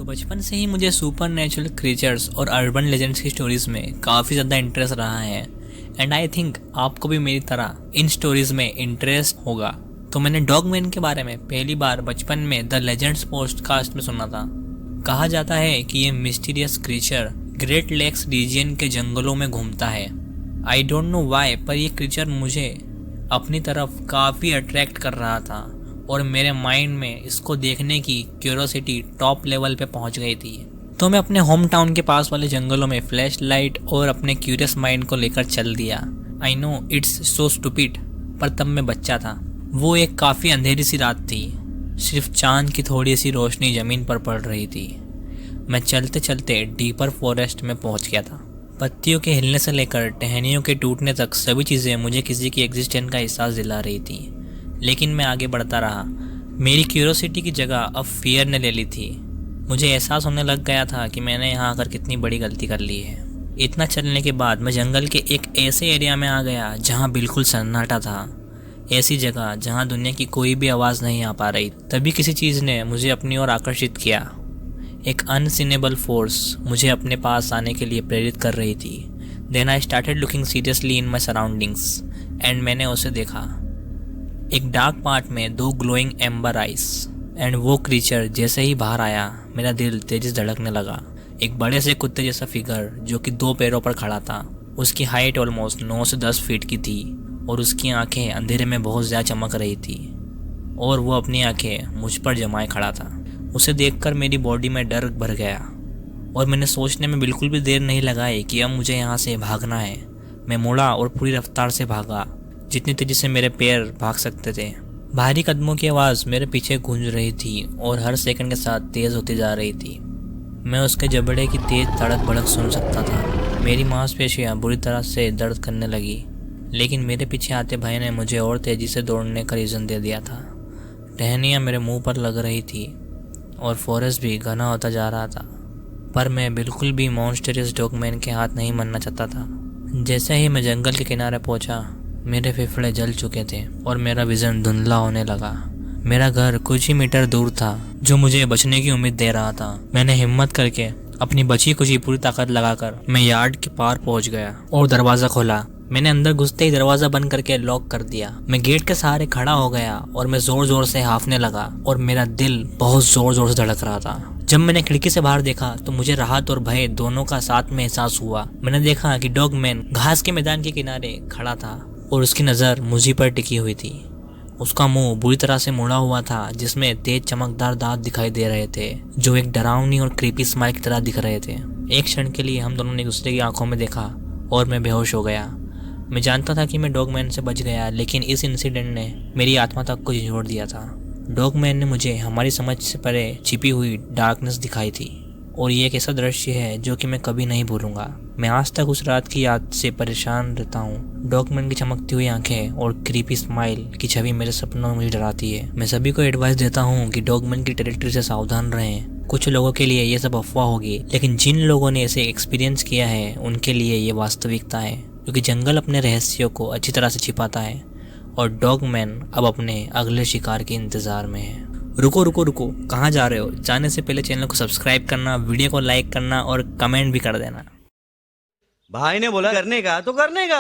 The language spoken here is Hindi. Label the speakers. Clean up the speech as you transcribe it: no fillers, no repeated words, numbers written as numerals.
Speaker 1: तो बचपन से ही मुझे सुपर नेचुरल क्रिएचर्स और अर्बन लेजेंड्स की स्टोरीज में काफ़ी ज़्यादा इंटरेस्ट रहा है एंड आई थिंक आपको भी मेरी तरह इन स्टोरीज में इंटरेस्ट होगा। तो मैंने डॉगमैन के बारे में पहली बार बचपन में द लेजेंड्स पॉडकास्ट में सुना था। कहा जाता है कि ये mysterious creature Great Lakes region के जंगलों में घूमता है। आई डोंट नो वाई, पर ये क्रीचर मुझे अपनी तरफ काफ़ी अट्रैक्ट कर रहा था और मेरे माइंड में इसको देखने की क्यूरोसिटी टॉप लेवल पे पहुंच गई थी। तो मैं अपने होम टाउन के पास वाले जंगलों में फ्लैश लाइट और अपने क्यूरियस माइंड को लेकर चल दिया। I know it's so stupid, पर तब मैं बच्चा था। वो एक काफ़ी अंधेरी सी रात थी, सिर्फ चांद की थोड़ी सी रोशनी ज़मीन पर पड़ रही थी। मैं चलते चलते डीपर फॉरेस्ट में पहुंच गया था। पत्तियों के हिलने से लेकर टहनियों के टूटने तक सभी चीज़ें मुझे किसी की एग्जिस्टेंस का एहसास दिला रही थी, लेकिन मैं आगे बढ़ता रहा। मेरी क्यूरोसिटी की जगह अब फियर ने ले ली थी। मुझे एहसास होने लग गया था कि मैंने यहाँ आकर कितनी बड़ी गलती कर ली है। इतना चलने के बाद मैं जंगल के एक ऐसे एरिया में आ गया जहाँ बिल्कुल सन्नाटा था। ऐसी जगह जहाँ दुनिया की कोई भी आवाज़ नहीं आ पा रही। तभी किसी चीज़ ने मुझे अपनी ओर आकर्षित किया। एक अनसीनेबल फोर्स मुझे अपने पास आने के लिए प्रेरित कर रही थी। Then I started looking seriously in my surroundings and मैंने उसे देखा। एक डार्क पार्ट में 2 ग्लोइंग एम्बर आइस एंड वो क्रीचर जैसे ही बाहर आया मेरा दिल तेजी से धड़कने लगा। एक बड़े से कुत्ते जैसा फिगर जो कि 2 पैरों पर खड़ा था। उसकी हाइट ऑलमोस्ट 9 से 10 फीट की थी और उसकी आंखें अंधेरे में बहुत ज़्यादा चमक रही थी और वो अपनी आंखें मुझ पर जमाए खड़ा था। उसे देखकर मेरी बॉडी में डर भर गया और मैंने सोचने में बिल्कुल भी देर नहीं लगाई कि अब मुझे यहाँ से भागना है। मैं मुड़ा और पूरी रफ्तार से भागा, जितनी तेज़ी से मेरे पैर भाग सकते थे। भारी कदमों की आवाज़ मेरे पीछे गूंज रही थी और हर सेकंड के साथ तेज़ होती जा रही थी। मैं उसके जबड़े की तेज़ धड़क भड़क सुन सकता था। मेरी मांसपेशियां बुरी तरह से दर्द करने लगी, लेकिन मेरे पीछे आते भाई ने मुझे और तेज़ी से दौड़ने का रीज़न दे दिया था। टहनियाँ मेरे मुंह पर लग रही थी और फॉरेस्ट भी घना होता जा रहा था, पर मैं बिल्कुल भी मॉन्स्टरियस डॉगमैन के हाथ नहीं मरना चाहता था। जैसे ही मैं जंगल के किनारे पहुंचा, मेरे फेफड़े जल चुके थे और मेरा विज़न धुंधला होने लगा। मेरा घर कुछ ही मीटर दूर था, जो मुझे बचने की उम्मीद दे रहा था। मैंने हिम्मत करके अपनी बची कुची पूरी ताकत लगाकर मैं यार्ड के पार पहुंच गया और दरवाज़ा खोला। मैंने अंदर घुसते ही दरवाज़ा बंद करके लॉक कर दिया। मैं गेट के सहारे खड़ा हो गया और मैं ज़ोर ज़ोर से हांफने लगा और मेरा दिल बहुत ज़ोर ज़ोर से धड़क रहा था। जब मैंने खिड़की से बाहर देखा तो मुझे राहत और भय दोनों का साथ में एहसास हुआ। मैंने देखा कि डॉगमैन घास के मैदान के किनारे खड़ा था और उसकी नज़र मुझी पर टिकी हुई थी। उसका मुंह बुरी तरह से मुड़ा हुआ था, जिसमें तेज चमकदार दांत दिखाई दे रहे थे, जो एक डरावनी और क्रीपी स्माइल की तरह दिख रहे थे। एक क्षण के लिए हम दोनों ने एक दूसरे की आंखों में देखा और मैं बेहोश हो गया। मैं जानता था कि मैं डॉगमैन से बच गया, लेकिन इस इंसिडेंट ने मेरी आत्मा तक को झंझोड़ दिया था। डॉगमैन ने मुझे हमारी समझ से परे छिपी हुई डार्कनेस दिखाई थी और ये एक ऐसा दृश्य है जो कि मैं कभी नहीं भूलूंगा। मैं आज तक उस रात की याद से परेशान रहता हूँ। डॉगमैन की चमकती हुई आंखें और क्रीपी स्माइल की छवि मेरे सपनों में मुझे डराती है। मैं सभी को एडवाइस देता हूँ कि डॉगमैन की टेरिटरी से सावधान रहें। कुछ लोगों के लिए ये सब अफवाह होगी, लेकिन जिन लोगों ने इसे एक्सपीरियंस किया है उनके लिए ये वास्तविकता है, क्योंकि जंगल अपने रहस्यों को अच्छी तरह से छिपाता है और डॉगमैन अब अपने अगले शिकार के इंतजार में है। रुको रुको रुको, कहाँ जा रहे हो? जाने से पहले चैनल को सब्सक्राइब करना, वीडियो को लाइक करना और कमेंट भी कर देना।
Speaker 2: भाई ने बोला करने का तो करने का।